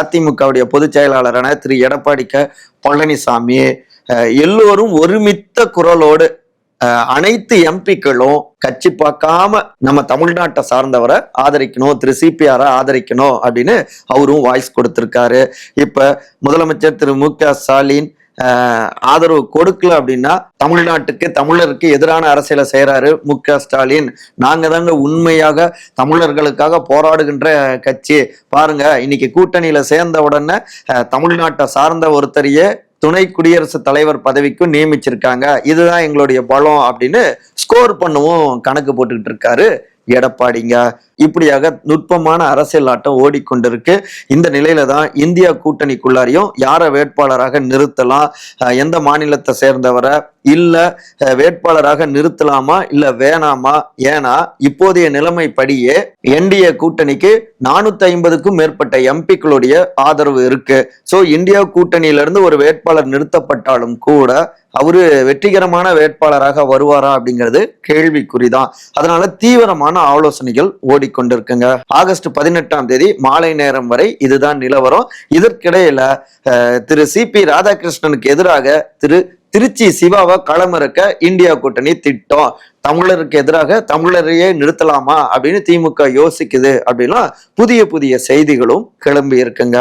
அதிமுகவுடைய பொதுச் செயலாளரான திரு எடப்பாடி பழனிசாமி எல்லோரும் ஒருமித்த குரலோடு அனைத்து எம்பிக்களும் கட்சி பார்க்காம நம்ம தமிழ்நாட்டை சார்ந்தவரை ஆதரிக்கணும், திரு சிபிஆரை ஆதரிக்கணும் அப்படின்னு அவரும் வாய்ஸ் கொடுத்திருக்காரு. இப்ப முதலமைச்சர் திரு மு.க. ஸ்டாலின் ஆதரவு கொடுக்கல அப்படின்னா தமிழ்நாட்டுக்கு தமிழருக்கு எதிரான அரசியலை செய்யறாரு மு.க. ஸ்டாலின். நாங்க தாங்க உண்மையாக தமிழர்களுக்காக போராடுகின்ற கட்சி, பாருங்க இன்னைக்கு கூட்டணியில சேர்ந்த உடனே தமிழ்நாட்டை சார்ந்த ஒருத்தரையே துணை குடியரசுத் தலைவர் பதவிக்கும் நியமிச்சிருக்காங்க, இதுதான் எங்களுடைய பலம் அப்படின்னு ஸ்கோர் பண்ணவும் கணக்கு போட்டுக்கிட்டு இருக்காரு எடப்பாடிங்க. இப்படியாக நுட்பமான அரசியல் ஆட்டம் ஓடிக்கொண்டிருக்கு. இந்த நிலையில தான் இந்தியா கூட்டணிக்குள்ளாரையும் யாரை வேட்பாளராக நிறுத்தலாம், எந்த மாநிலத்தை சேர்ந்தவரை இல்ல வேட்பாளராக நிறுத்தலாமா இல்ல வேணாமா, ஏன்னா இப்போதைய நிலைமைப்படியே என்டிஏ கூட்டணிக்கு 450க்கும் மேற்பட்ட எம்பிக்களுடைய ஆதரவு இருக்கு. சோ இந்தியா கூட்டணியில இருந்து ஒரு வேட்பாளர் நிறுத்தப்பட்டாலும் கூட அவரு வெற்றிகரமான வேட்பாளராக வருவாரா அப்படிங்கிறது கேள்விக்குறிதான். அதனால தீவிரமான ஆலோசனைகள் ஓடிக்கொண்டிருக்குங்க. ஆகஸ்ட் 18ஆம் தேதி மாலை நேரம் வரை இதுதான் நிலவரம். இதற்கிடையில திரு சி.பி. ராதாகிருஷ்ணனுக்கு எதிராக திருச்சி சிவாவை களமிறக்க இந்தியா கூட்டணி திட்டம், தமிழருக்கு எதிராக தமிழரையே நிறுத்தலாமா அப்படின்னு திமுக யோசிக்குது அப்படின்னா புதிய செய்திகளும் கிளம்பி இருக்குங்க.